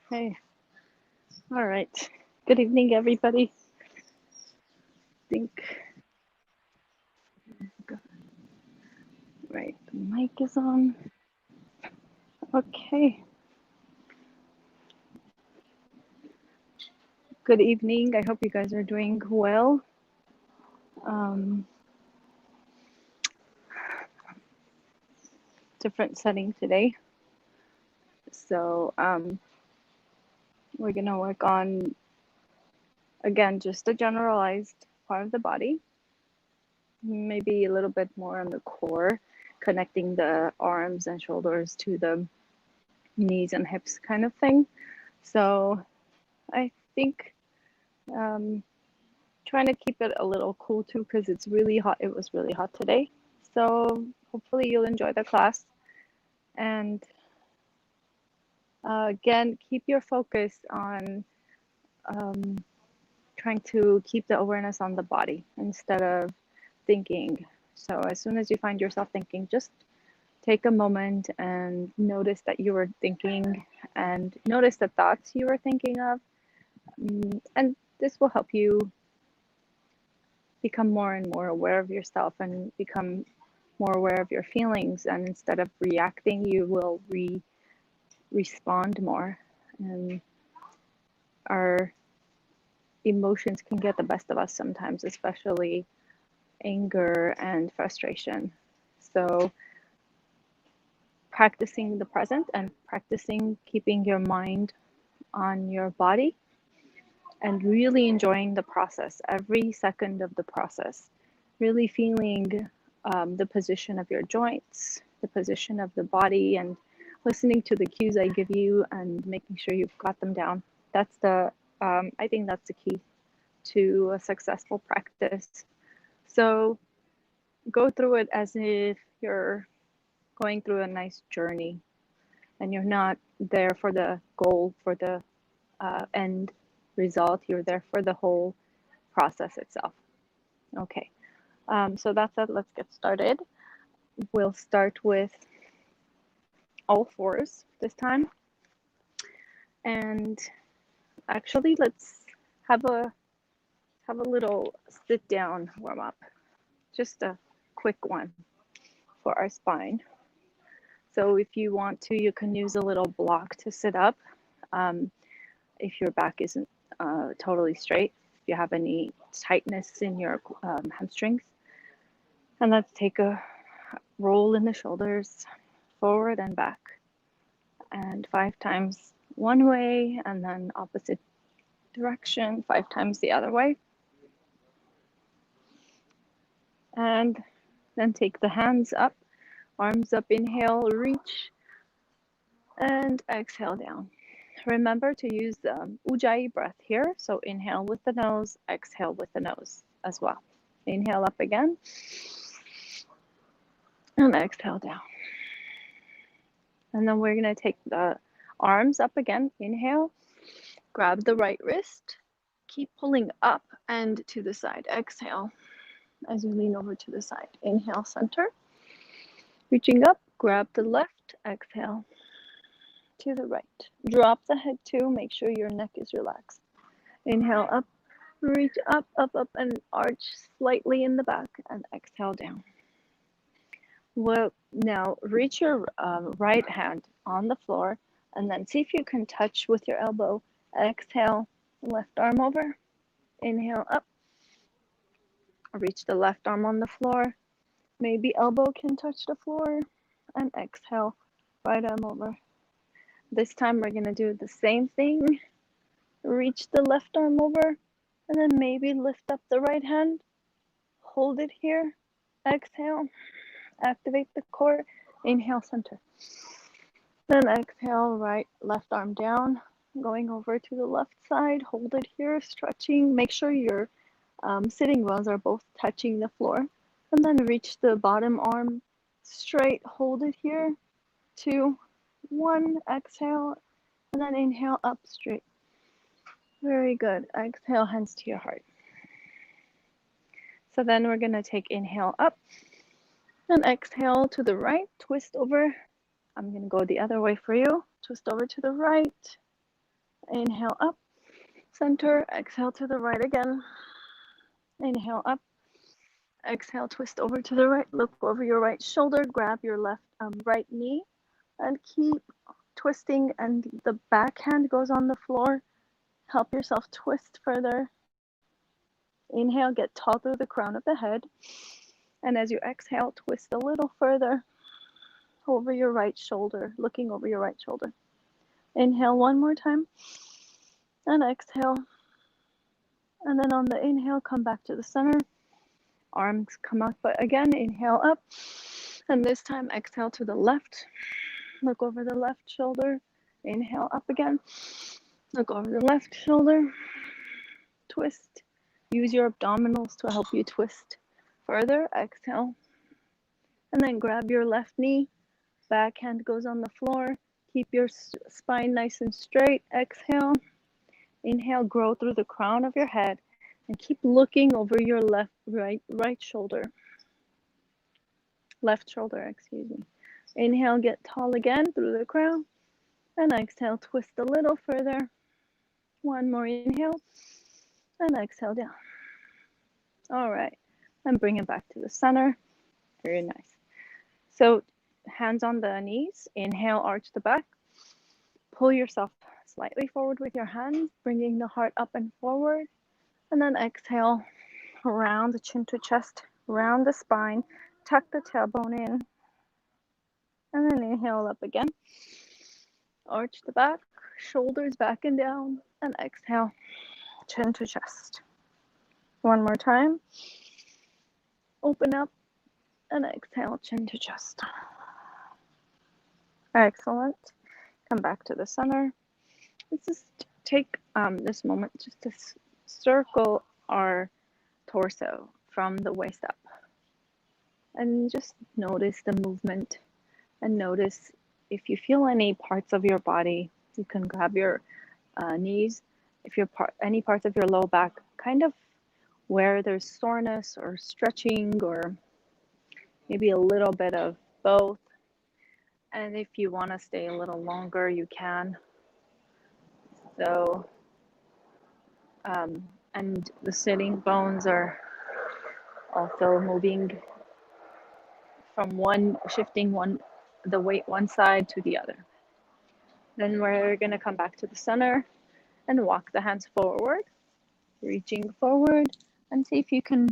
Hey, all right. Good evening, everybody. Think, right, the mic is on. Okay. Good evening. I hope you guys are doing well. Um, Different setting today. So, we're gonna work on, again, just a generalized part of the body, maybe a little bit more on the core, connecting the arms and shoulders to the knees and hips kind of thing. So, I think um, trying to keep it a little cool too because it's really hot. It was really hot today. So hopefully you'll enjoy the class. And again, keep your focus on um, trying to keep the awareness on the body instead of thinking. So as soon as you find yourself thinking, just take a moment and notice that you were thinking and notice the thoughts you were thinking of. And this will help you become more and more aware of yourself and become more aware of your feelings. And instead of reacting, you will respond more. And our emotions can get the best of us sometimes, especially anger and frustration. So practicing the present and practicing keeping your mind on your body and really enjoying the process, every second of the process, really feeling the position of your joints, the position of the body, and listening to the cues I give you and making sure you've got them down. That's I think that's the key to a successful practice. So go through it as if you're going through a nice journey and you're not there for the goal, for the end result. You're there for the whole process itself. Okay, so that's it. Let's get started. We'll start with all fours this time. And actually, let's have a little sit down warm up. Just a quick one for our spine. So if you want to, you can use a little block to sit up. If your back isn't totally straight, if you have any tightness in your hamstrings. And let's take a roll in the shoulders, forward and back. And 5 times one way, and then opposite direction, 5 times the other way. And then take the hands up, arms up, inhale, reach, and exhale down. Remember to use the Ujjayi breath here. So inhale with the nose, exhale with the nose as well. Inhale up again, and exhale down. And then we're going to take the arms up again. Inhale, grab the right wrist, keep pulling up and to the side. Exhale as you lean over to the side. Inhale, center. Reaching up, grab the left, exhale to the right. Drop the head too, make sure your neck is relaxed. Inhale up, reach up, up, up, and arch slightly in the back, and exhale down. Well, now reach your right hand on the floor, and then see if you can touch with your elbow. Exhale, left arm over. Inhale up. Reach the left arm on the floor. Maybe elbow can touch the floor. And exhale, right arm over. This time we're going to do the same thing. Reach the left arm over. And then maybe lift up the right hand. Hold it here. Exhale. Activate the core. Inhale, center. Then exhale, left arm down. Going over to the left side. Hold it here, stretching. Make sure your sitting bones are both touching the floor. And then reach the bottom arm straight. Hold it here. 2, 1. Exhale. And then inhale up straight. Very good. Exhale, hands to your heart. So then we're going to take inhale up. And exhale to the right. Twist over. I'm going to go the other way for you. Twist over to the right. Inhale up, center, exhale to the right again. Inhale up, exhale, twist over to the right, look over your right shoulder, grab your right knee, and keep twisting, and the back hand goes on the floor. Help yourself twist further. Inhale, get tall through the crown of the head. And as you exhale, twist a little further over your right shoulder, looking over your right shoulder. Inhale one more time, and exhale. And then on the inhale, come back to the center. Arms come up, but again, inhale up. And this time, exhale to the left. Look over the left shoulder. Inhale up again. Look over the left shoulder. Twist. Use your abdominals to help you twist further. Exhale. And then grab your left knee. Back hand goes on the floor. Keep your spine nice and straight. Exhale. Inhale, grow through the crown of your head. And keep looking over your right shoulder. Left shoulder, excuse me. Inhale, get tall again through the crown. And exhale, twist a little further. One more inhale. And exhale down. All right. And bring it back to the center. Very nice. So hands on the knees. Inhale, arch the back. Pull yourself slightly forward with your hands, bringing the heart up and forward. And then exhale, round the chin to chest, round the spine, tuck the tailbone in. And then inhale up again. Arch the back, shoulders back and down, and exhale, chin to chest. One more time. Open up and exhale, chin to chest. Excellent. Come back to the center. Let's just take this moment just to circle our torso from the waist up. And just notice the movement, and notice if you feel any parts of your body. You can grab your knees. If you're any parts of your low back, kind of where there's soreness or stretching, or maybe a little bit of both. And if you want to stay a little longer, you can. So, and the sitting bones are also moving from shifting the weight one side to the other. Then we're going to come back to the center and walk the hands forward, reaching forward, and see if you can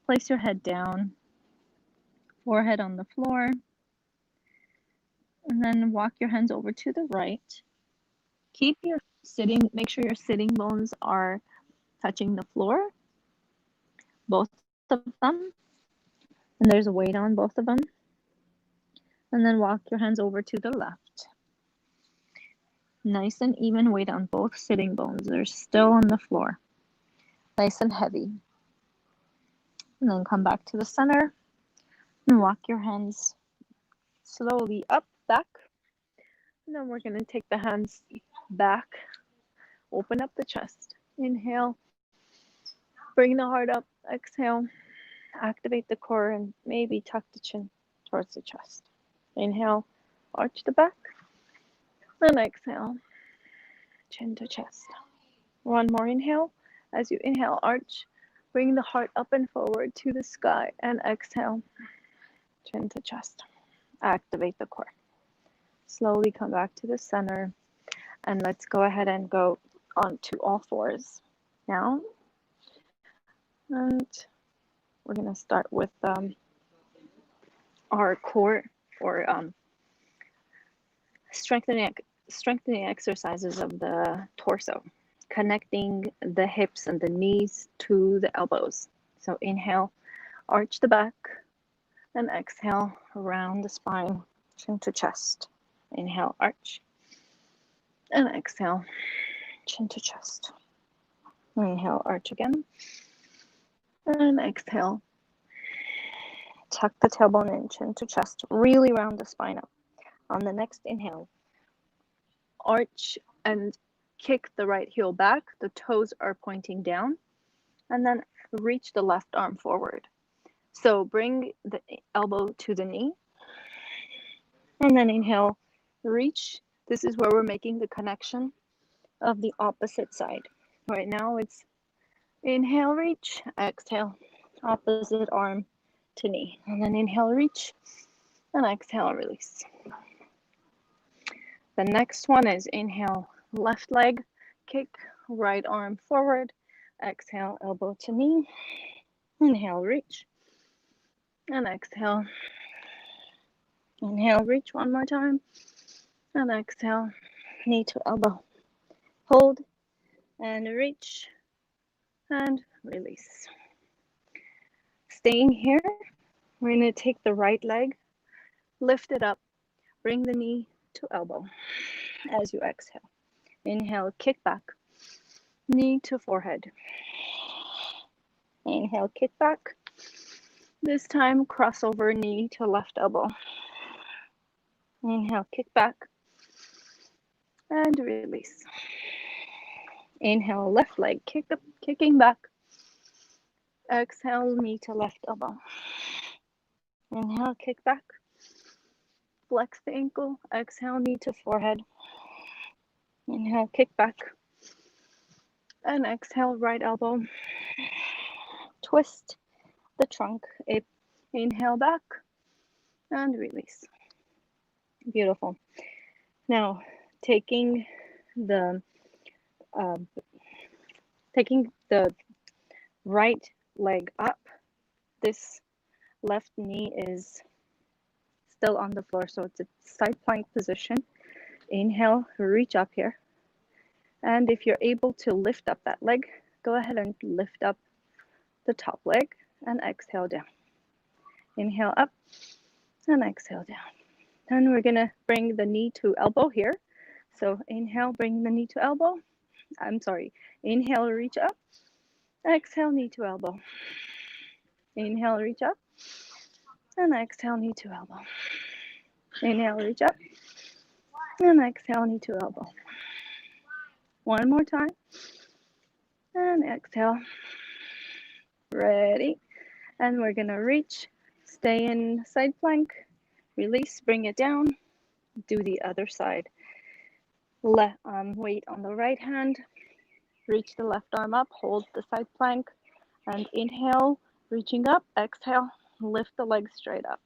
place your head down, forehead on the floor, and then walk your hands over to the right. Make sure your sitting bones are touching the floor, both of them, and there's a weight on both of them. And then walk your hands over to the left. Nice and even weight on both sitting bones. They're still on the floor. Nice and heavy. And then come back to the center and walk your hands slowly up, back. And then we're going to take the hands back. Open up the chest. Inhale. Bring the heart up. Exhale. Activate the core and maybe tuck the chin towards the chest. Inhale. Arch the back. And exhale. Chin to chest. One more inhale. As you inhale, arch. Bring the heart up and forward to the sky. And exhale. Chin to chest. Activate the core. Slowly come back to the center. And let's go ahead and go on to all fours now. And we're going to start with our core, or strengthening exercises of the torso, connecting the hips and the knees to the elbows. So inhale, arch the back, and exhale, round the spine, chin to chest. Inhale, arch, and exhale, chin to chest. Inhale, arch again, and exhale. Tuck the tailbone in, chin to chest. Really round the spine up. On the next inhale, arch and kick the right heel back. The toes are pointing down. And then reach the left arm forward. So bring the elbow to the knee. And then inhale, reach. This is where we're making the connection of the opposite side. Right now it's inhale, reach, exhale, opposite arm to knee. And then inhale, reach, and exhale, release. The next one is inhale, left leg, kick, right arm forward, exhale, elbow to knee, inhale, reach, and exhale. Inhale, reach one more time, and exhale, knee to elbow. Hold, and reach, and release. Staying here, we're going to take the right leg, lift it up, bring the knee to elbow as you exhale. Inhale, kick back, knee to forehead. Inhale, kick back. This time, cross over knee to left elbow. Inhale, kick back, and release. Inhale, left leg, kick up, kicking back. Exhale, knee to left elbow. Inhale, kick back. Flex the ankle. Exhale, knee to forehead. Inhale, kick back. And exhale, right elbow. Twist the trunk. Inhale back and release. Beautiful. Now, taking the right leg up. This left knee is still on the floor, so it's a side plank position. Inhale, reach up here. And if you're able to lift up that leg, go ahead and lift up the top leg and exhale down. Inhale up and exhale down. Then we're gonna bring the knee to elbow here. So inhale, bring the knee to elbow. Inhale, reach up. Exhale, knee to elbow. Inhale, reach up. And exhale, knee to elbow. Inhale, reach up. And exhale, knee to elbow. One more time. And exhale. Ready. And we're gonna reach, stay in side plank, release, bring it down, do the other side. Weight on the right hand, reach the left arm up, hold the side plank, and inhale, reaching up, exhale, lift the leg straight up.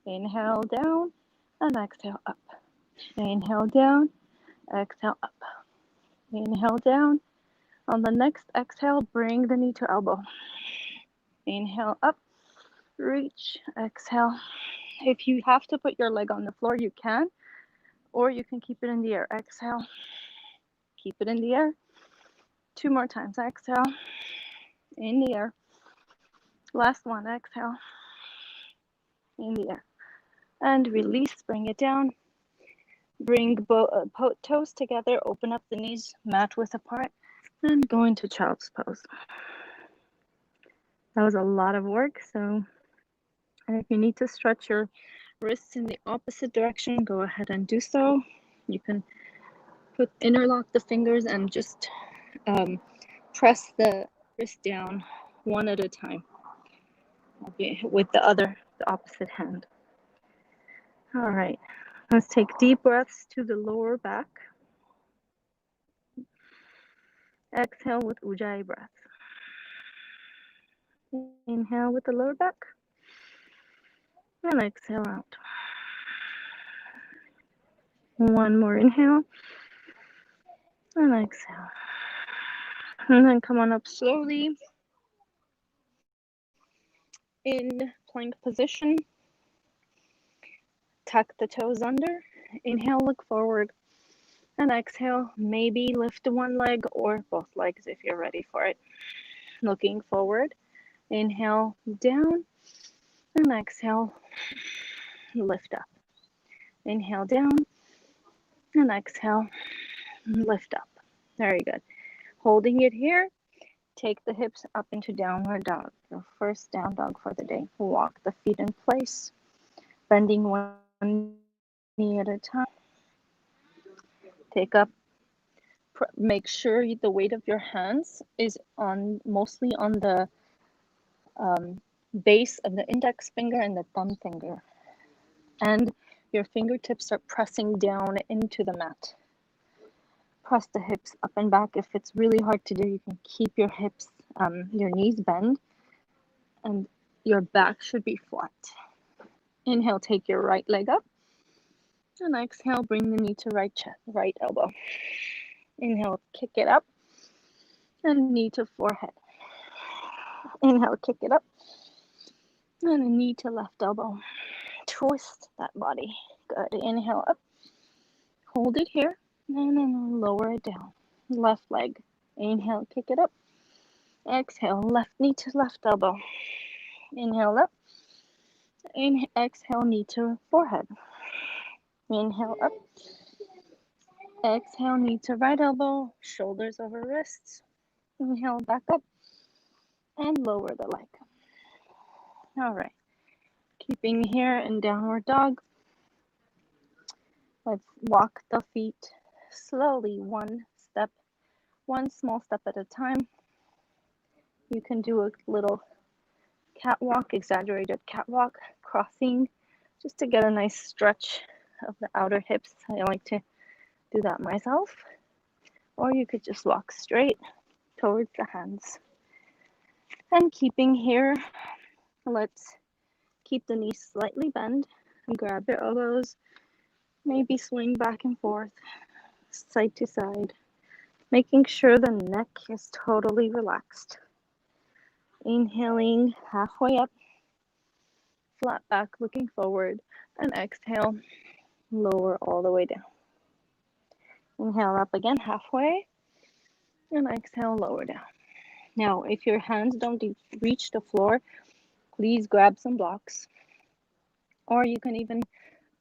Inhale down, and exhale up. Inhale down, exhale up. Inhale down. On the next exhale, bring the knee to elbow. Inhale up, reach, exhale. If you have to put your leg on the floor, you can, or you can keep it in the air. Exhale, keep it in the air. Two more times. Exhale, in the air. Last one. Exhale, in the air. And release, bring it down. Bring both toes together, open up the knees, mat width apart, and go into child's pose. That was a lot of work, so if you need to stretch your wrists in the opposite direction, go ahead and do so. You can interlock the fingers and just press the wrist down one at a time, okay, with the opposite hand. All right, let's take deep breaths to the lower back. Exhale with Ujjayi breath. Inhale with the lower back. And exhale out. One more inhale. And exhale. And then come on up slowly. In plank position. Tuck the toes under. Inhale, look forward. And exhale, maybe lift one leg or both legs if you're ready for it. Looking forward. Inhale, down. And exhale, lift up. Inhale, down. And exhale, lift up. Very good. Holding it here, take the hips up into downward dog. Your first down dog for the day. Walk the feet in place, bending one knee at a time. Take up, make sure the weight of your hands is mostly on the base of the index finger and the thumb finger. And your fingertips are pressing down into the mat. press the hips up and back. If it's really hard to do, you can keep your hips, your knees bend, and your back should be flat. Inhale, take your right leg up, and exhale, bring the knee to right chest, right elbow. Inhale, kick it up, and knee to forehead. Inhale, kick it up, and a knee to left elbow. Twist that body. Good. Inhale up, hold it here, and then lower it down. Left leg. Inhale, kick it up. Exhale, left knee to left elbow. Inhale up. Exhale, knee to forehead. Inhale up. Exhale, knee to right elbow, shoulders over wrists. Inhale, back up, and lower the leg. All right. Keeping here in downward dog. Let's walk the feet slowly, one small step at a time. You can do a little catwalk, exaggerated catwalk, crossing, just to get a nice stretch of the outer hips. I like to do that myself. Or you could just walk straight towards the hands. And keeping here, let's keep the knees slightly bent and grab your elbows. Maybe swing back and forth, side to side, making sure the neck is totally relaxed. Inhaling halfway up, flat back, looking forward, and exhale, lower all the way down. Inhale up again, halfway, and exhale, lower down. Now, if your hands don't reach the floor, please grab some blocks, or you can even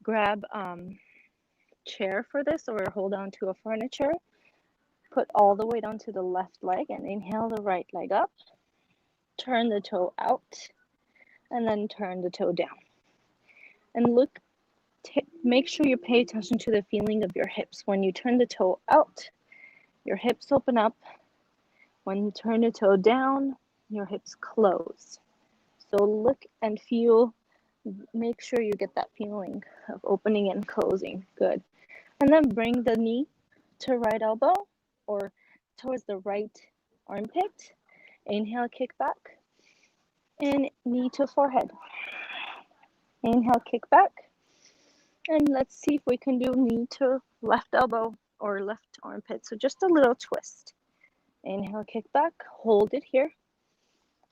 grab chair for this, or hold on to a furniture. Put all the weight onto the left leg and inhale the right leg up. Turn the toe out and then turn the toe down. And look, make sure you pay attention to the feeling of your hips. When you turn the toe out, your hips open up. When you turn the toe down, your hips close. So look and feel, make sure you get that feeling of opening and closing. Good. And then bring the knee to right elbow or towards the right armpit. Inhale, kick back. And knee to forehead. Inhale, kick back. And let's see if we can do knee to left elbow or left armpit. So just a little twist. Inhale, kick back. Hold it here.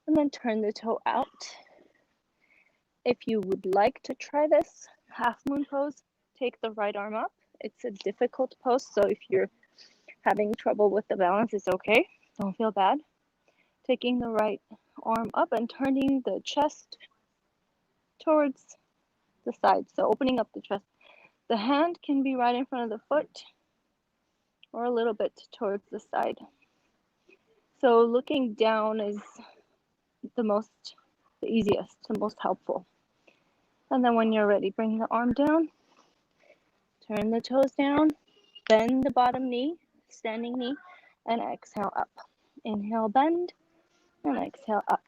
And then turn the toe out. If you would like to try this half moon pose, take the right arm up. It's a difficult pose, so if you're having trouble with the balance, it's okay. Don't feel bad. Taking the right arm up and turning the chest towards the side. So opening up the chest. The hand can be right in front of the foot or a little bit towards the side. So looking down is the easiest, the most helpful. And then when you're ready, bring the arm down, turn the toes down, bend the bottom knee, standing knee, and exhale up. Inhale, bend, and exhale up.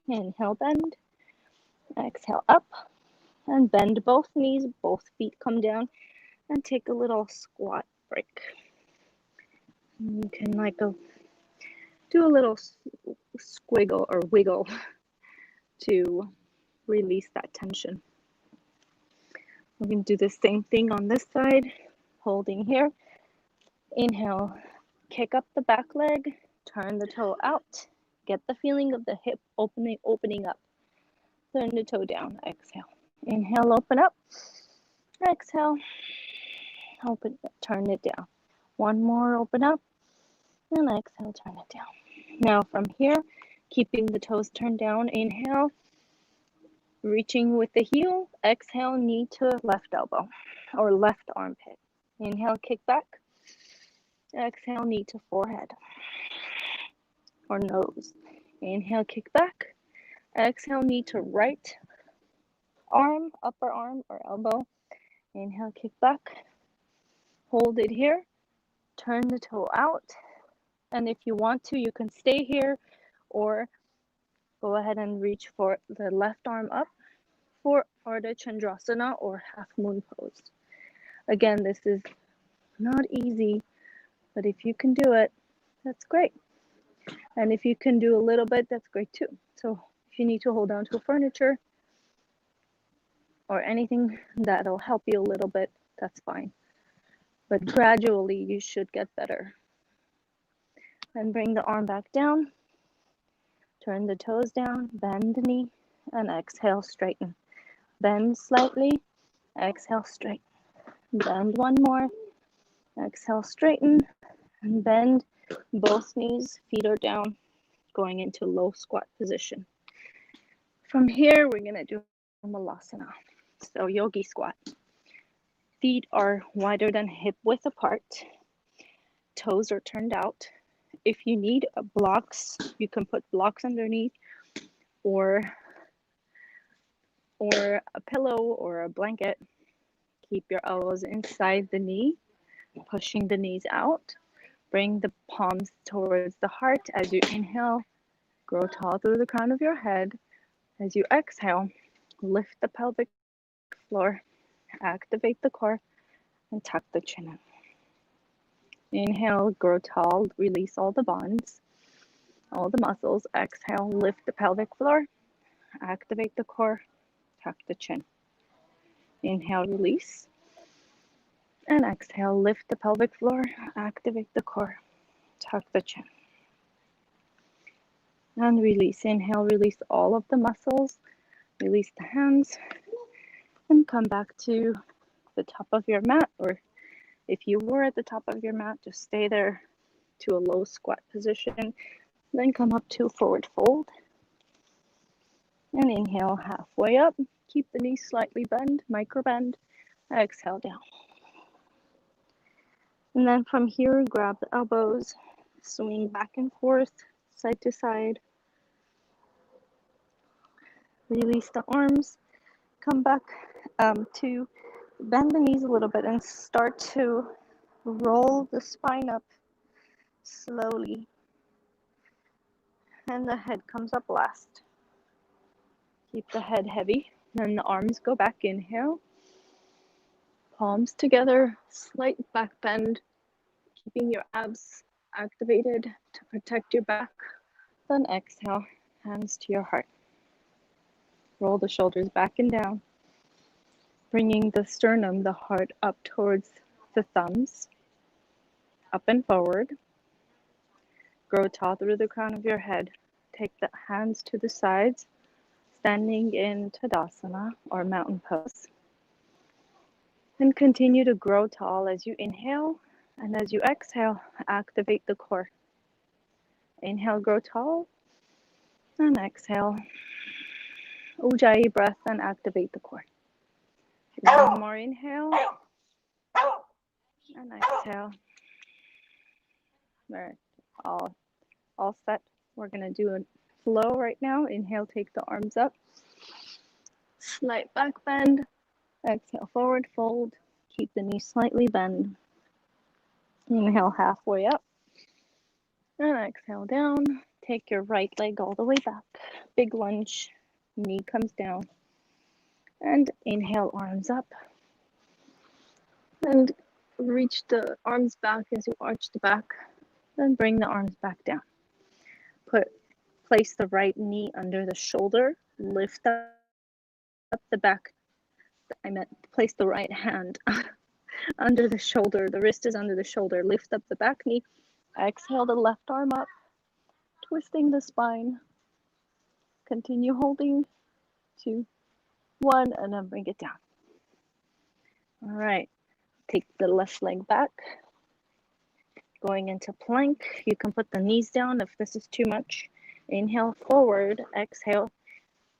Inhale, bend, exhale up, and bend both knees, both feet come down, and take a little squat break. And you can do a little squiggle or wiggle to release that tension. We're going to do the same thing on this side, holding here. Inhale, kick up the back leg, turn the toe out, get the feeling of the hip opening up. Turn the toe down, exhale. Inhale, open up, exhale, open, turn it down. One more, open up, and exhale, turn it down. Now from here, keeping the toes turned down, inhale, reaching with the heel, exhale, knee to left elbow or left armpit. Inhale, kick back, exhale, knee to forehead or nose. Inhale, kick back, exhale, knee to right arm, upper arm or elbow. Inhale, kick back, hold it here, turn the toe out. And if you want to, you can stay here or go ahead and reach for the left arm up for Ardha Chandrasana or half moon pose. Again, this is not easy, But if you can do it, that's great. And if you can do a little bit, that's great too. So if you need to hold on to furniture or anything that'll help you a little bit, that's fine. But gradually you should get better. Then bring the arm back down, turn the toes down, bend the knee, and exhale, straighten. Bend slightly, exhale, straighten. Bend one more, exhale, straighten, and bend both knees, feet are down, going into low squat position. From here, we're gonna do malasana, so yogi squat. Feet are wider than hip width apart, toes are turned out. If you need blocks, you can put blocks underneath or a pillow or a blanket. Keep your elbows inside the knee, pushing the knees out. Bring the palms towards the heart as you inhale. Grow tall through the crown of your head. As you exhale, lift the pelvic floor, activate the core, and tuck the chin in. Inhale, grow tall, release all the bonds, all the muscles. Exhale, lift the pelvic floor, activate the core, tuck the chin. Inhale, release. And exhale, lift the pelvic floor, activate the core, tuck the chin. And release. Inhale, release all of the muscles, release the hands, and come back to the top of your mat, or if you were at the top of your mat, just stay there to a low squat position. Then come up to forward fold. And inhale halfway up. Keep the knees slightly bent, micro bend. Exhale down. And then from here, grab the elbows, swing back and forth, side to side. Release the arms. Come back to bend the knees a little bit and start to roll the spine up slowly. And the head comes up last. Keep the head heavy. Then the arms go back. Inhale. Palms together. Slight back bend. Keeping your abs activated to protect your back. Then exhale. Hands to your heart. Roll the shoulders back and down. Bringing the sternum, the heart, up towards the thumbs. Up and forward. Grow tall through the crown of your head. Take the hands to the sides, standing in Tadasana or mountain pose. And continue to grow tall as you inhale, and as you exhale, activate the core. Inhale, grow tall, and exhale. Ujjayi breath and activate the core. One more inhale, and exhale. We're all set. We're gonna do a flow right now. Inhale, take the arms up. Slight back bend. Exhale, forward fold. Keep the knees slightly bent. Inhale, halfway up. And exhale down. Take your right leg all the way back. Big lunge. Knee comes down. And inhale, arms up. And reach the arms back as you arch the back. Then bring the arms back down. Place the right knee under the shoulder. Lift up the back. I meant place the right hand under the shoulder. The wrist is under the shoulder. Lift up the back knee. Exhale the left arm up. Twisting the spine. Continue holding. 2, 1, and then bring it down. All right. Take the left leg back. Going into plank. You can put the knees down if this is too much. Inhale forward. Exhale.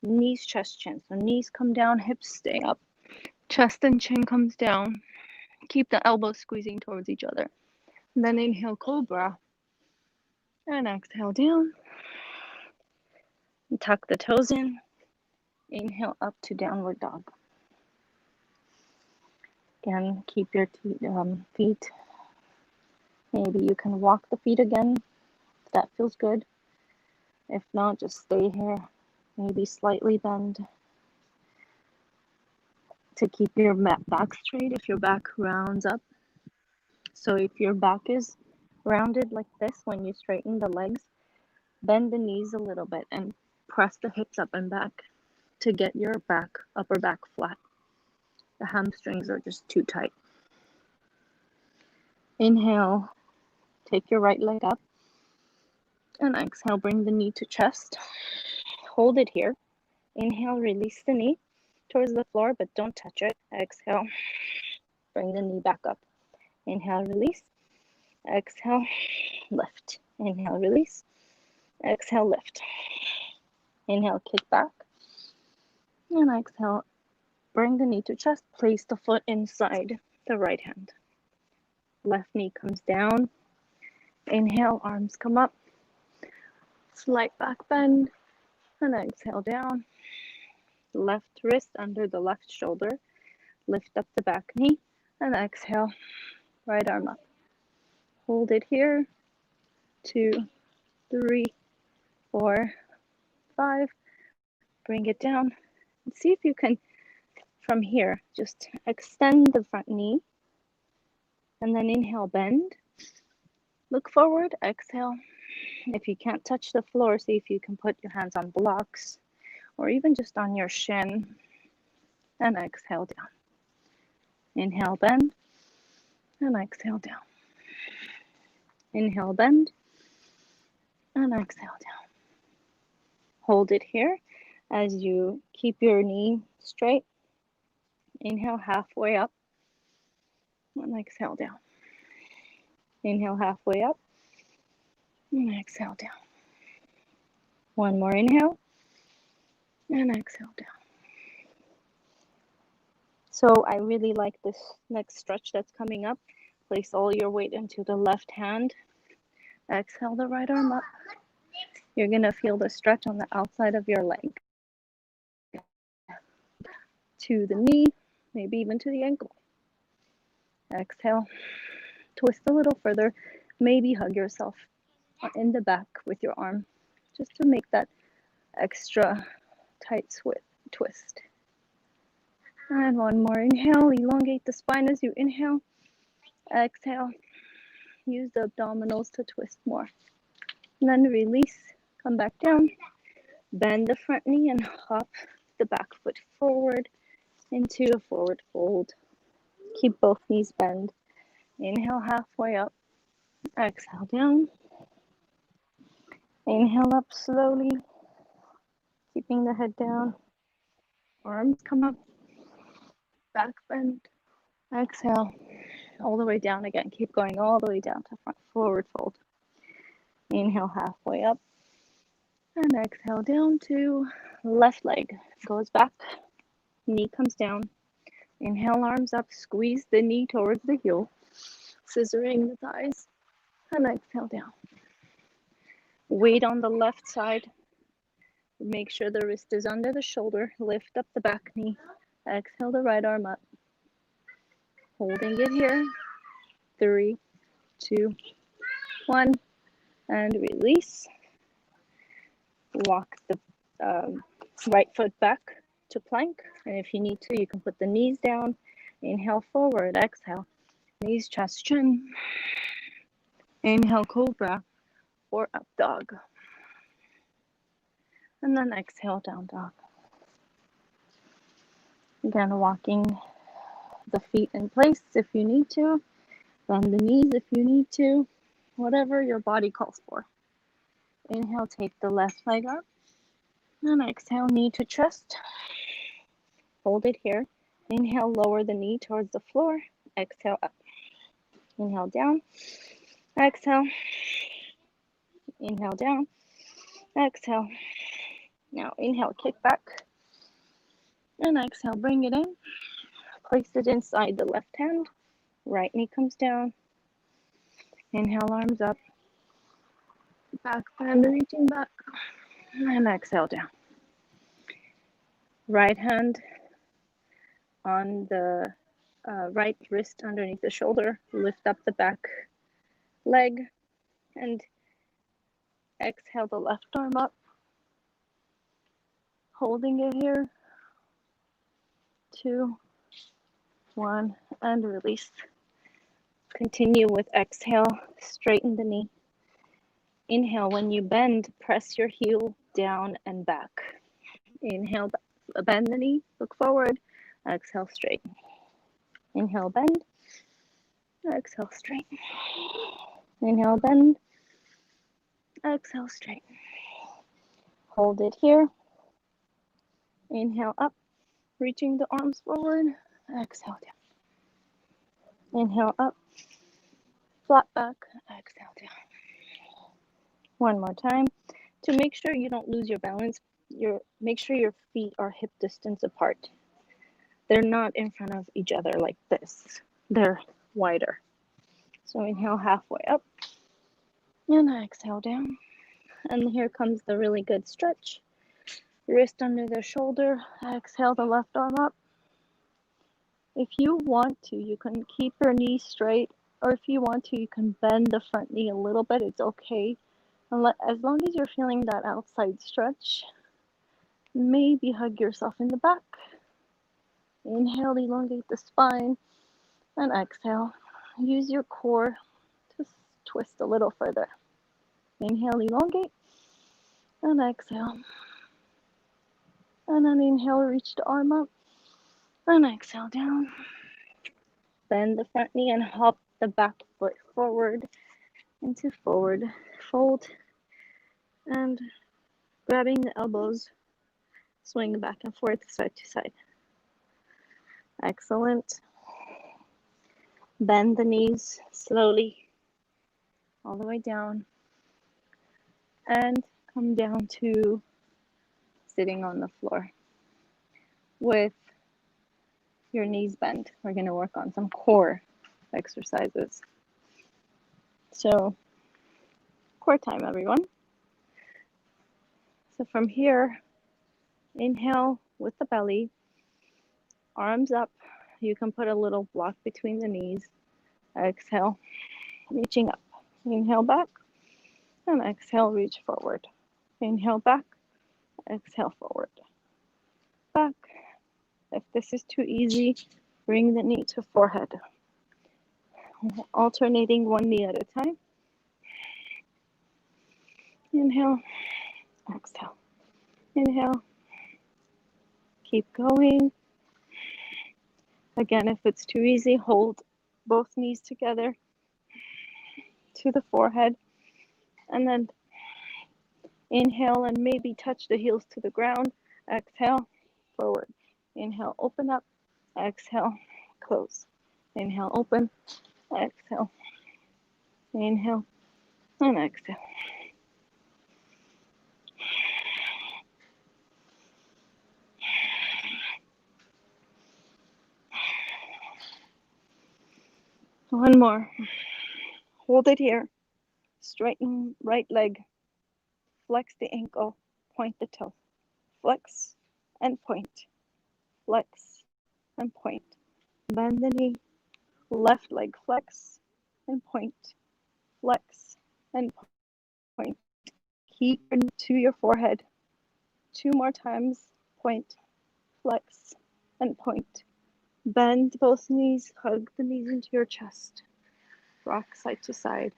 Knees, chest, chin. So knees come down, hips stay up. Chest and chin comes down. Keep the elbows squeezing towards each other. And then inhale, cobra. And exhale down. And tuck the toes in. Inhale up to downward dog. Again, keep your feet. Maybe you can walk the feet again if that feels good. If not, just stay here. Maybe slightly bend to keep your back straight if your back rounds up. So if your back is rounded like this when you straighten the legs. Bend the knees a little bit and press the hips up and back to get your upper back flat. The hamstrings are just too tight. Inhale, take your right leg up, and exhale, bring the knee to chest. Hold it here. Inhale, release the knee towards the floor, but don't touch it. Exhale, bring the knee back up. Inhale, release. Exhale, lift. Inhale, release. Exhale, lift. Inhale, kick back. And exhale, bring the knee to chest. Place the foot inside the right hand. Left knee comes down. Inhale, arms come up. Slight back bend. And exhale down. Left wrist under the left shoulder. Lift up the back knee. And exhale, right arm up. Hold it here. 2, 3, 4, 5. Bring it down. And see if you can, from here, just extend the front knee. And then inhale, bend. Look forward, exhale. If you can't touch the floor, see if you can put your hands on blocks or even just on your shin. And exhale down. Inhale, bend. And exhale down. Inhale, bend. And exhale down. Hold it here as you keep your knee straight. Inhale, halfway up. And exhale down. Inhale, halfway up. And exhale down. One more inhale. And exhale down. So I really like this next stretch that's coming up. Place all your weight into the left hand. Exhale the right arm up. You're going to feel the stretch on the outside of your leg. To the knee, maybe even to the ankle. Exhale. Twist a little further. Maybe hug yourself in the back with your arm, just to make that extra tight twist. And one more inhale. Elongate the spine as you inhale. Exhale. Use the abdominals to twist more. And then release. Come back down. Bend the front knee and hop the back foot forward into a forward fold. Keep both knees bent. Inhale halfway up. Exhale down. Inhale up slowly. Keeping the head down. Arms come up. Back bend. Exhale. All the way down again. Keep going all the way down to front forward fold. Inhale halfway up. And exhale down to left leg. Goes back. Knee comes down. Inhale, arms up. Squeeze the knee towards the heel. Scissoring the thighs. And exhale down. Weight on the left side. Make sure the wrist is under the shoulder. Lift up the back knee. Exhale the right arm up. Holding it here. 3, 2, 1. And release. Walk the right foot back to plank. And if you need to, you can put the knees down. Inhale forward. Exhale. Knees, chest, chin. Inhale, cobra or up dog. And then exhale, down dog. Again, walking the feet in place if you need to. Bend the knees if you need to. Whatever your body calls for. Inhale, take the left leg up. And exhale, knee to chest. Hold it here. Inhale, lower the knee towards the floor. Exhale, up. Inhale, down. Exhale. Inhale, down. Exhale. Now inhale, kick back. And exhale, bring it in. Place it inside the left hand. Right knee comes down. Inhale, arms up. Back bend, reaching back. And exhale, down. Right hand on the right wrist underneath the shoulder. Lift up the back leg. And exhale the left arm up. Holding it here. 2, 1, and release. Continue with exhale, straighten the knee. Inhale, when you bend, press your heel down and back. Inhale, bend the knee, look forward. Exhale, straighten. Inhale, bend. Exhale, straighten. Inhale, bend. Exhale, straighten. Hold it here. Inhale, up, reaching the arms forward. Exhale, down. Inhale, up, flat back. Exhale, down. One more time. To make sure you don't lose your balance, make sure your feet are hip distance apart. They're not in front of each other like this. They're wider. So inhale halfway up and exhale down. And here comes the really good stretch. Wrist under the shoulder. Exhale the left arm up. If you want to, you can keep your knee straight, or if you want to, you can bend the front knee a little bit. It's okay. As long as you're feeling that outside stretch, maybe hug yourself in the back. Inhale, elongate the spine, and exhale. Use your core to twist a little further. Inhale, elongate, and exhale. And then inhale, reach the arm up, and exhale down. Bend the front knee and hop the back foot forward into forward fold. And grabbing the elbows, swing back and forth, side to side. Excellent. Bend the knees slowly all the way down and come down to sitting on the floor with your knees bent. We're going to work on some core exercises. So, core time, everyone. So from here, inhale with the belly, arms up. You can put a little block between the knees. Exhale, reaching up. Inhale back, and exhale, reach forward. Inhale back, exhale forward. Back. If this is too easy, bring the knee to forehead. Alternating one knee at a time. Inhale, exhale. Inhale. Keep going. Again, if it's too easy, hold both knees together to the forehead. And then inhale and maybe touch the heels to the ground. Exhale, forward. Inhale, open up. Exhale, close. Inhale, open. Exhale. Inhale and exhale. One more. Hold it here. Straighten right leg. Flex the ankle. Point the toe. Flex and point. Flex and point. Bend the knee. Left leg flex and point. Flex and point. Keep to your forehead. 2 more times. Point. Flex and point. Bend both knees. Hug the knees into your chest. Rock side to side.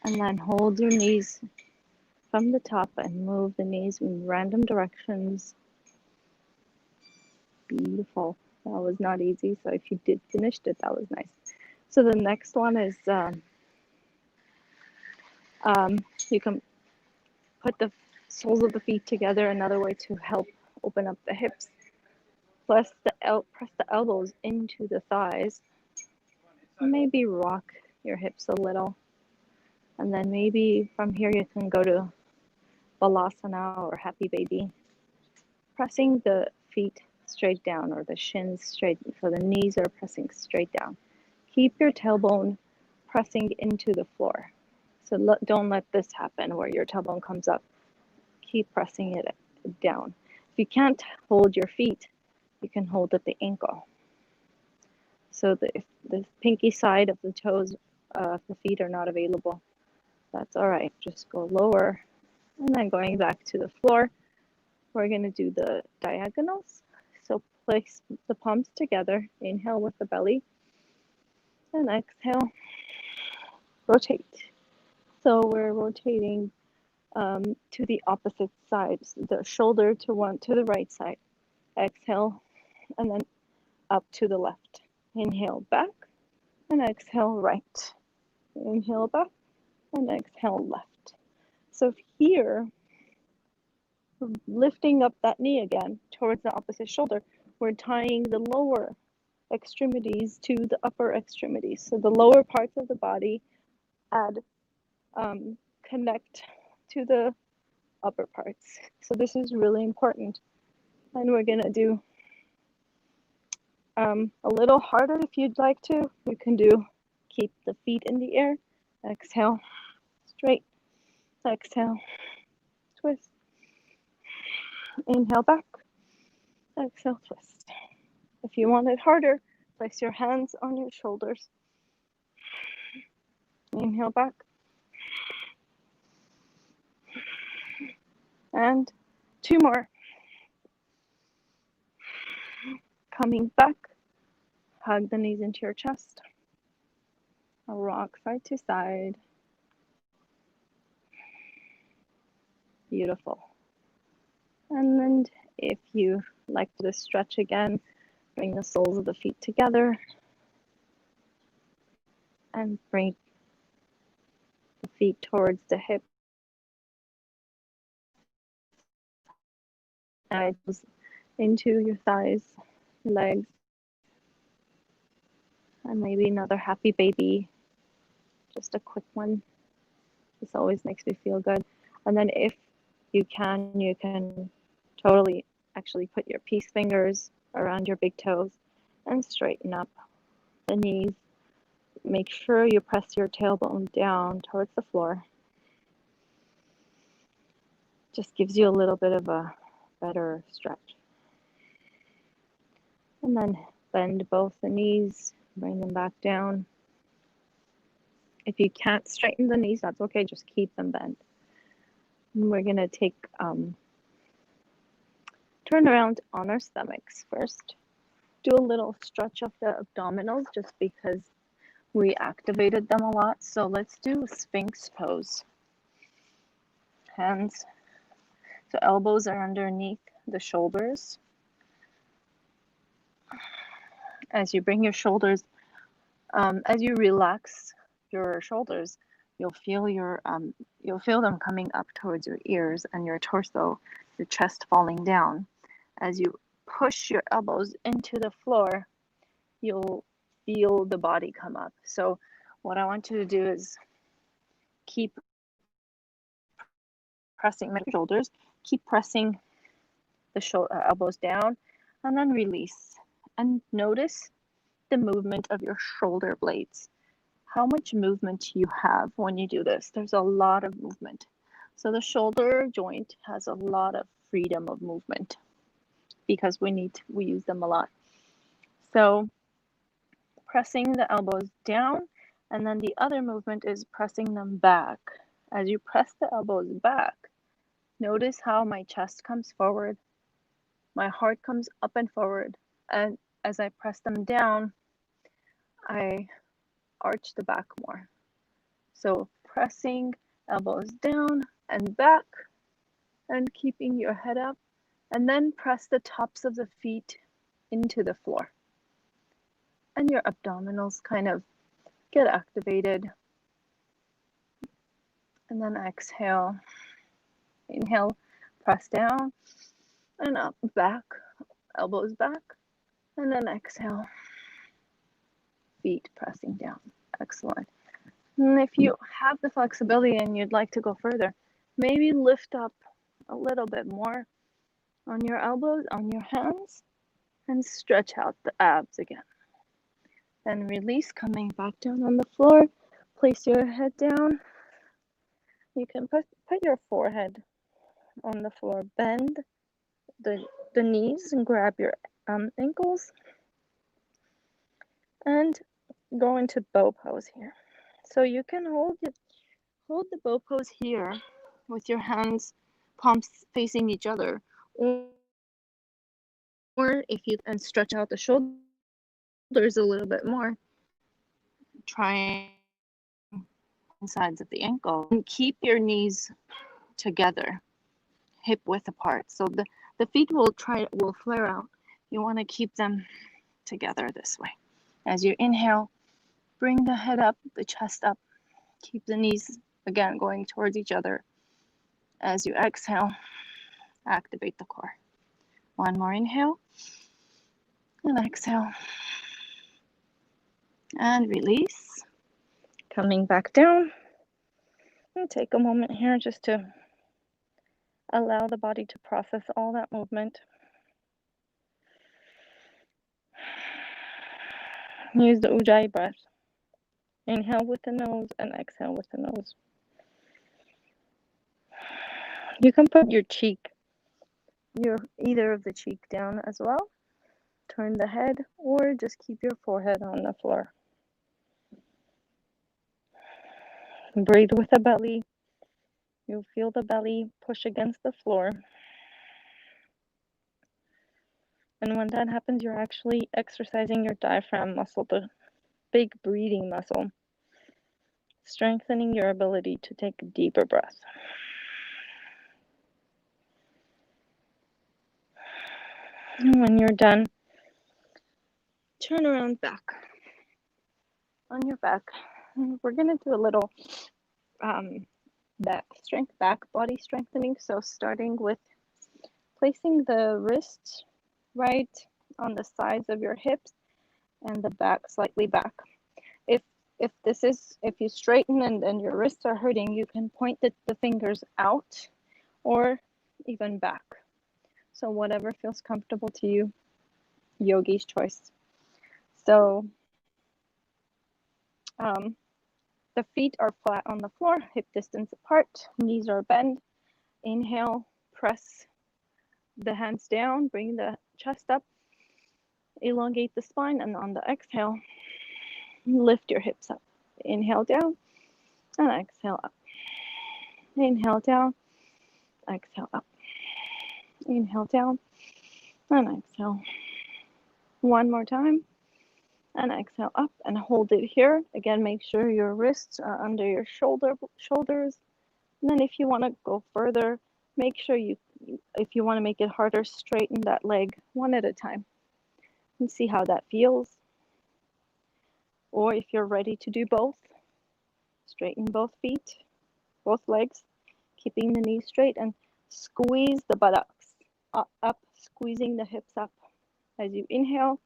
And then hold your knees from the top and move the knees in random directions. Beautiful. That was not easy. So if you did finish it, that was nice. So the next one is you can put the soles of the feet together. Another way to help open up the hips. Press the elbows into the thighs. Maybe rock your hips a little. And then maybe from here you can go to Balasana or Happy Baby. Pressing the feet straight down or the shins straight, so the knees are pressing straight down. Keep your tailbone pressing into the floor. So don't let this happen where your tailbone comes up. Keep pressing it down. If you can't hold your feet, you can hold at the ankle. So if the pinky side of the toes of the feet are not available, that's all right. Just go lower and then going back to the floor. We're going to do the diagonals. So Place the palms together. Inhale with the belly. And exhale. Rotate. So we're rotating to the opposite side. So the shoulder to the right side. Exhale. And then up to the left. Inhale back. And exhale right. Inhale back. And exhale left. So here, lifting up that knee again towards the opposite shoulder, we're tying the lower extremities to the upper extremities. So the lower parts of the body connect to the upper parts. So this is really important. And we're gonna do a little harder if you'd like to. You can do keep the feet in the air. Exhale, straight. Exhale, twist. Inhale back. Exhale, twist. If you want it harder, place your hands on your shoulders. Inhale back. And 2 more. Coming back. Hug the knees into your chest. Rock side to side. Beautiful. And then if you like to stretch again, bring the soles of the feet together and bring the feet towards the hips. Into your thighs, legs, and maybe another happy baby. Just a quick one. This always makes me feel good. And then if you can totally actually put your peace fingers around your big toes and straighten up the knees. Make sure you press your tailbone down towards the floor. Just gives you a little bit of a better stretch. And then bend both the knees, bring them back down. If you can't straighten the knees, that's okay, just keep them bent. And we're gonna take turn around on our stomachs first. Do a little stretch of the abdominals just because we activated them a lot. So let's do Sphinx pose. Hands, so elbows are underneath the shoulders. As you bring your shoulders, as you relax your shoulders, you'll feel them coming up towards your ears and your torso, your chest falling down. As you push your elbows into the floor, you'll feel the body come up. So what I want you to do is keep pressing my shoulders, keep pressing the elbows down, and then release. And notice the movement of your shoulder blades. How much movement you have when you do this. There's a lot of movement. So the shoulder joint has a lot of freedom of movement because we use them a lot. So pressing the elbows down, and then the other movement is pressing them back. As you press the elbows back, notice how my chest comes forward, my heart comes up and forward, and as I press them down, I arch the back more. So pressing elbows down and back and keeping your head up, and then press the tops of the feet into the floor. And your abdominals kind of get activated. And then exhale. Inhale, press down and up, back, elbows back, and then exhale. Feet pressing down. Excellent. And if you have the flexibility and you'd like to go further, maybe lift up a little bit more on your elbows, on your hands, and stretch out the abs again. Then release, coming back down on the floor. Place your head down. You can put your forehead on the floor. Bend the knees and grab your ankles. And go into bow pose here. So you can hold the bow pose here with your hands, palms facing each other, Or if you and stretch out the shoulders a little bit more, trying sides of the ankle, and keep your knees together, hip width apart. So the feet will flare out. You want to keep them together this way. As you inhale, bring the head up, the chest up. Keep the knees again going towards each other. As you exhale, activate the core. One more inhale and exhale. And release. Coming back down. And take a moment here just to allow the body to process all that movement. Use the Ujjayi breath. Inhale with the nose and exhale with the nose. You can put your either of the cheek down as well. Turn the head or just keep your forehead on the floor. Breathe with the belly. You'll feel the belly push against the floor. And when that happens, you're actually exercising your diaphragm muscle, the big breathing muscle, strengthening your ability to take a deeper breath. And when you're done, turn around back on your back. And we're going to do a little back body strengthening. So starting with placing the wrists right on the sides of your hips and the back slightly back. If you straighten and your wrists are hurting, you can point the fingers out or even back. So whatever feels comfortable to you, yogi's choice. So the feet are flat on the floor, hip distance apart, knees are bent. Inhale, press the hands down, bring the chest up, elongate the spine, and on the exhale, lift your hips up. Inhale down and exhale up. Inhale down, exhale up. Inhale down and exhale. One more time and exhale up and hold it here. Again, make sure your wrists are under your shoulders. And then if you want to go further, make sure if you want to make it harder, straighten that leg one at a time and see how that feels. Or if you're ready to do both, straighten both feet, both legs, keeping the knees straight, and squeeze the buttocks up, squeezing the hips up. As you inhale,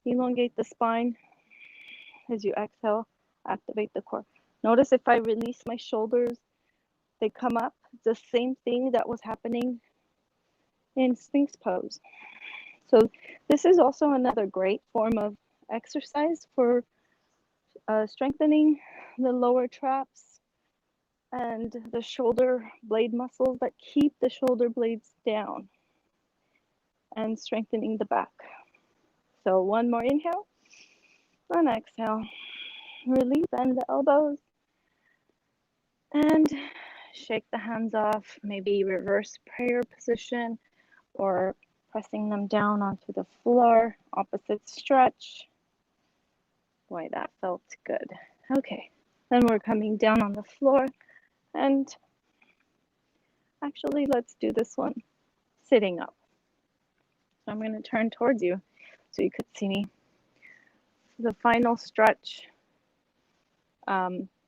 elongate the spine. As you exhale, activate the core. Notice if I release my shoulders, they come up. It's the same thing that was happening in Sphinx pose. So this is also another great form of exercise for strengthening the lower traps and the shoulder blade muscles that keep the shoulder blades down and strengthening the back. So one more inhale and exhale. Release, bend the elbows and shake the hands off, maybe reverse prayer position or pressing them down onto the floor, opposite stretch. Boy, that felt good. Okay, then we're coming down on the floor and actually let's do this one sitting up. So I'm going to turn towards you so you could see me. The final stretch,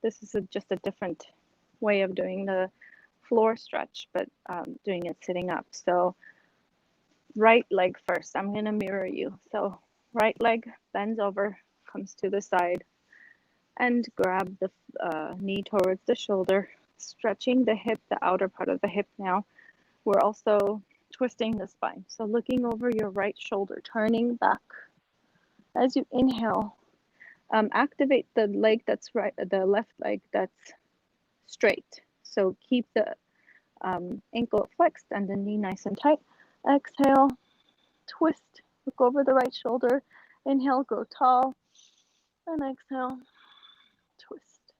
this is just a different way of doing the floor stretch, but doing it sitting up. So right leg first, I'm going to mirror you. So right leg bends over, comes to the side, and grab the knee towards the shoulder, stretching the hip, the outer part of the hip now. We're also twisting the spine. So looking over your right shoulder, turning back. As you inhale, activate the leg that's right, the left leg that's straight. So keep the ankle flexed and the knee nice and tight. Exhale, twist, look over the right shoulder. Inhale, grow tall, and exhale, twist.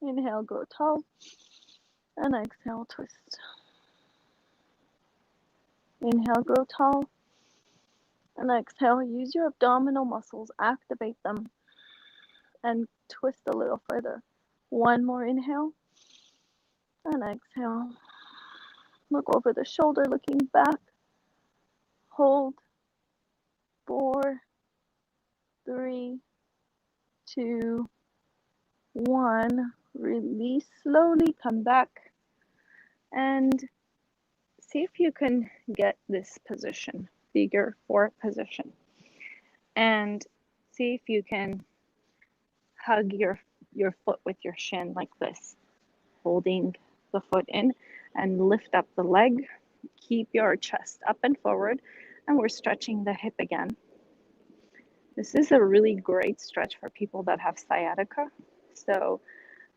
Inhale, grow tall, and exhale, twist. Inhale, grow tall, And exhale, use your abdominal muscles, activate them, and twist a little further. One more inhale, and exhale. Look over the shoulder, looking back. Hold. 4, 3, 2, 1. Release slowly, come back, and see if you can get this position, figure 4 position. And see if you can hug your foot with your shin like this, holding the foot in, and lift up the leg. Keep your chest up and forward, and we're stretching the hip again. This is a really great stretch for people that have sciatica. So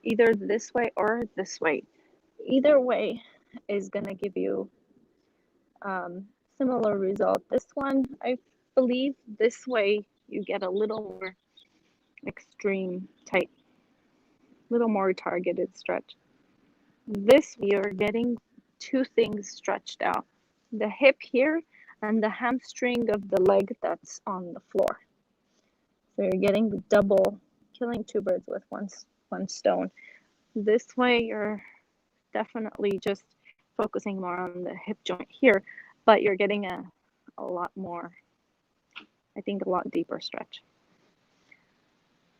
either this way or this way. Either way is going to give you similar result. This one, I believe this way you get a little more extreme type, little more targeted stretch. This you're getting 2 things stretched out. The hip here and the hamstring of the leg that's on the floor. So you're getting the double, killing 2 birds with one stone. This way you're definitely just focusing more on the hip joint here, but you're getting a lot more, I think, a lot deeper stretch.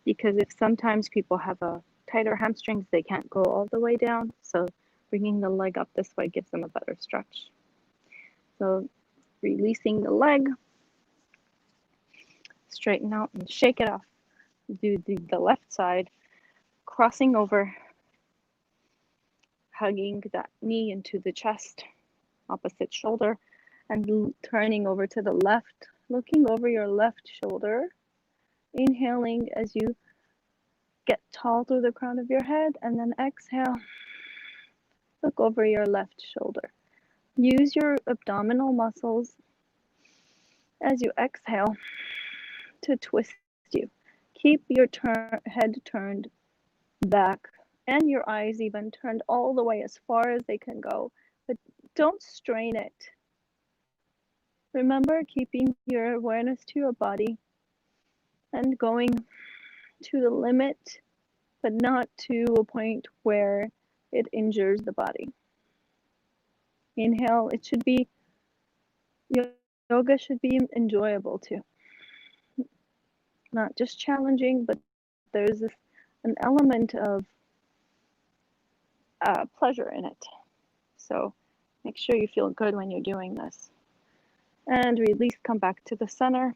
Because if sometimes people have a tighter hamstrings, they can't go all the way down. So bringing the leg up this way gives them a better stretch. So releasing the leg, straighten out and shake it off. Do the left side, crossing over, hugging that knee into the chest, opposite shoulder, and turning over to the left, looking over your left shoulder, inhaling as you get tall through the crown of your head, and then exhale, look over your left shoulder. Use your abdominal muscles as you exhale to twist you. Keep your head turned back and your eyes even turned all the way as far as they can go, but don't strain it. Remember keeping your awareness to your body and going to the limit, but not to a point where it injures the body. Inhale, it should be, yoga should be enjoyable too. Not just challenging, but there's an element of pleasure in it. So make sure you feel good when you're doing this. And release, come back to the center.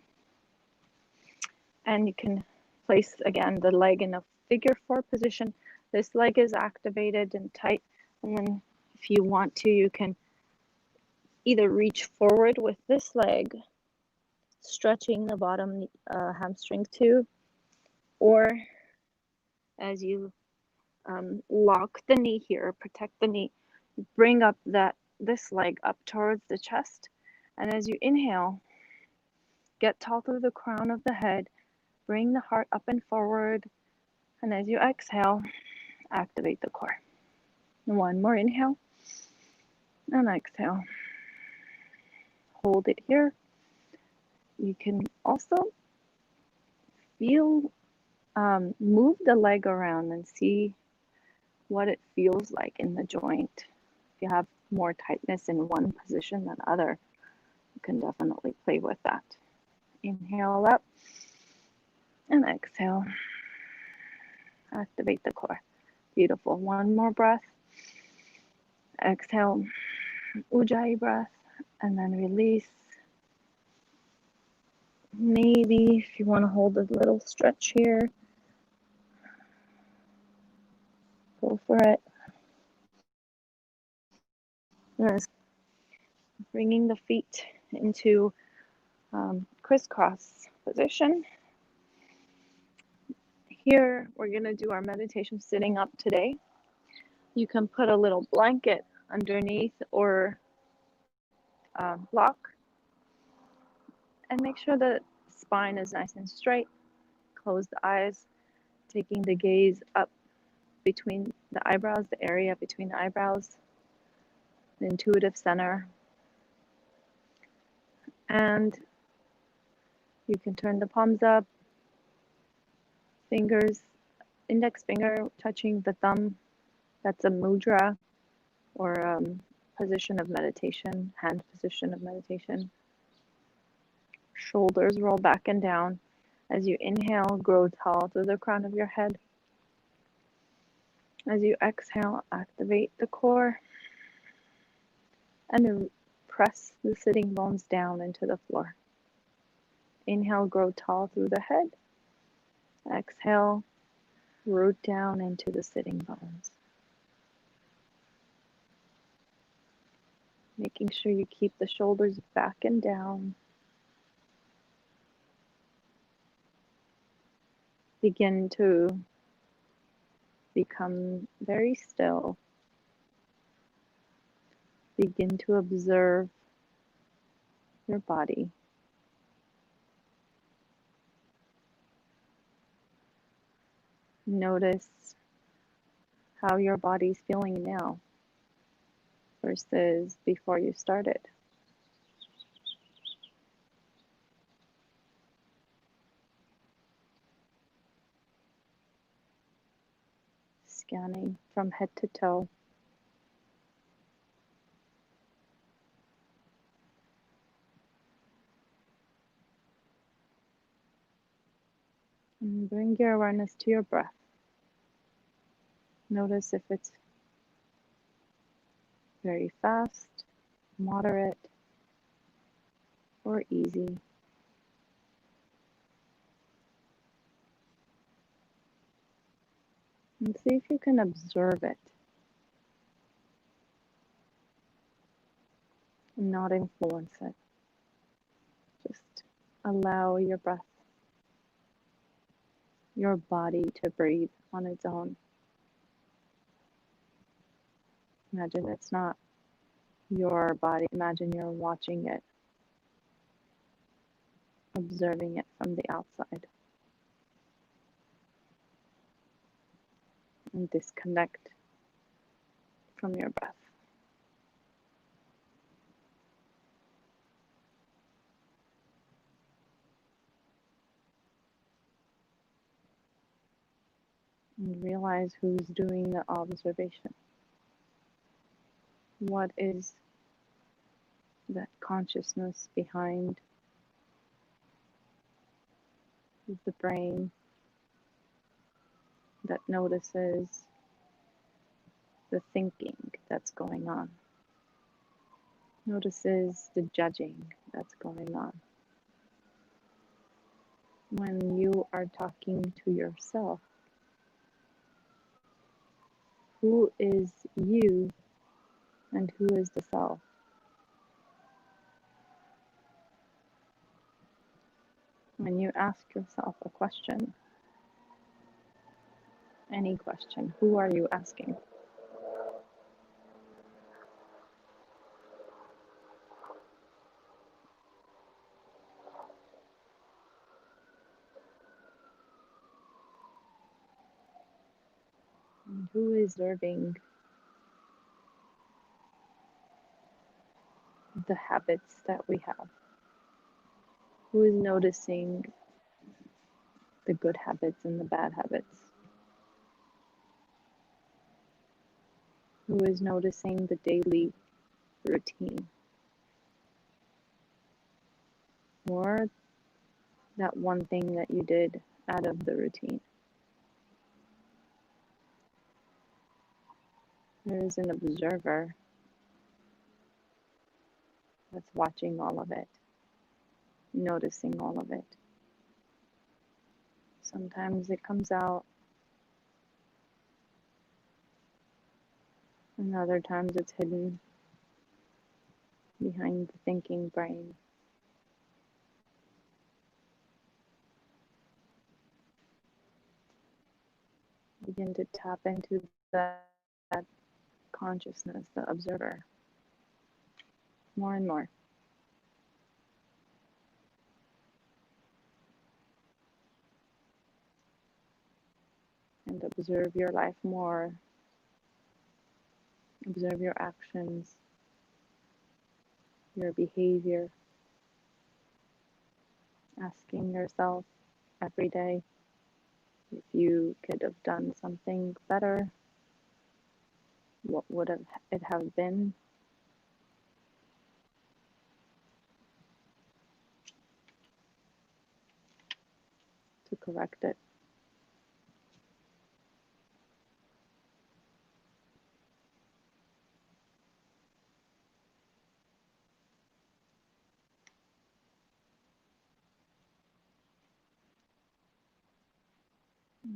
And you can place, again, the leg in a figure 4 position. This leg is activated and tight. And then if you want to, you can either reach forward with this leg, stretching the bottom hamstring too, or as you lock the knee here, protect the knee, bring up this leg up towards the chest, and as you inhale, get tall through the crown of the head, bring the heart up and forward, and as you exhale, activate the core. One more inhale, and exhale. Hold it here. You can also feel, move the leg around and see what it feels like in the joint. If you have more tightness in one position than other, you can definitely play with that. Inhale up and exhale. Activate the core. Beautiful. One more breath. Exhale, Ujjayi breath, and then release. Maybe if you want to hold a little stretch here, go for it. Bringing the feet into crisscross position. Here, we're going to do our meditation sitting up today. You can put a little blanket underneath or block, and make sure the spine is nice and straight. Close the eyes, taking the gaze up between the eyebrows, the area between the eyebrows, the intuitive center. And You can turn the palms up, fingers, index finger touching the thumb. That's a mudra or position of meditation, hand position of meditation. Shoulders roll back and down. As you inhale, grow tall to the crown of your head. As you exhale, activate the core and press the sitting bones down into the floor. Inhale, grow tall through the head. Exhale, root down into the sitting bones. Making sure you keep the shoulders back and down. Begin to become very still. Begin to observe your body. Notice how your body's feeling now versus before you started. Scanning from head to toe. And bring your awareness to your breath. Notice if it's very fast, moderate, or easy. And see if you can observe it and not influence it. Just allow your breath, your body to breathe on its own. Imagine it's not your body. Imagine you're watching it, observing it from the outside. And disconnect from your breath. And realize who's doing the observation. What is that consciousness behind the brain that notices the thinking that's going on? Notices the judging that's going on. When you are talking to yourself, who is you and who is the self? When you ask yourself a question, any question, who are you asking? And who is observing the habits that we have? Who is noticing the good habits and the bad habits? Who is noticing the daily routine? Or that one thing that you did out of the routine? There is an observer that's watching all of it, noticing all of it. Sometimes it comes out, and other times it's hidden behind the thinking brain. Begin to tap into that consciousness, the observer, more and more. And observe your life more. Observe your actions, your behavior, Asking yourself every day if you could have done something better, what would it have been? To correct it.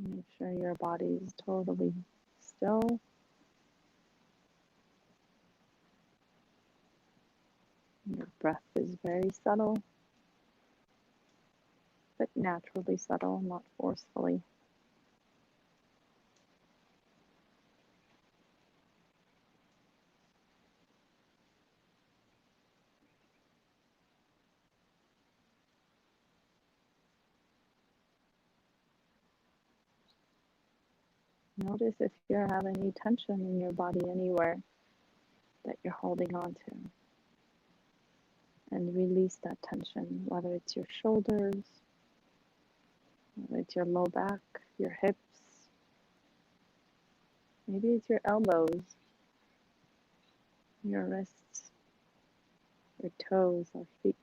Make sure your body is totally still. Your breath is very subtle, but naturally subtle, not forcefully. Notice if you have any tension in your body anywhere that you're holding on to. And release that tension, whether it's your shoulders, whether it's your low back, your hips, maybe it's your elbows, your wrists, your toes or feet.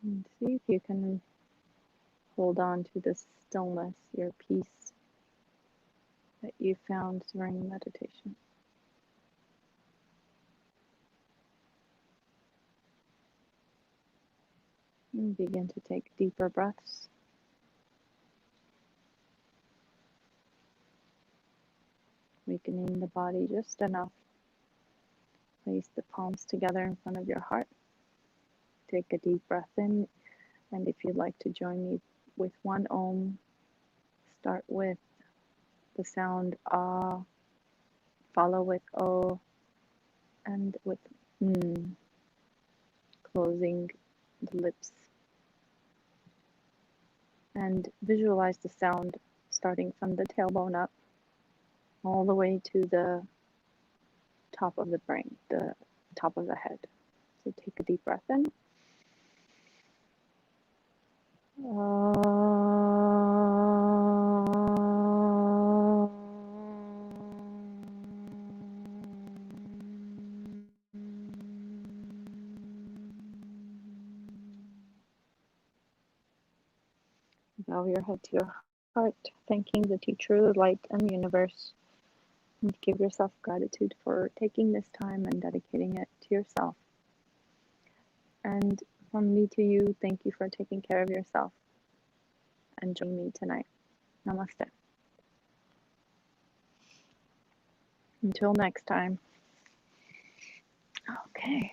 And see if you can hold on to the stillness, your peace that you found during meditation. And begin to take deeper breaths. Weakening the body just enough. Place the palms together in front of your heart. Take a deep breath in, and if you'd like to join me with one Om, start with the sound Ah, follow with O, and with closing the lips. And visualize the sound starting from the tailbone up, all the way to the top of the brain, the top of the head. So take a deep breath in. Bow your head to your heart, thanking the teacher, the light, and the universe. And give yourself gratitude for taking this time and dedicating it to yourself. And from me to you, thank you for taking care of yourself and joining me tonight. Namaste. Until next time. Okay.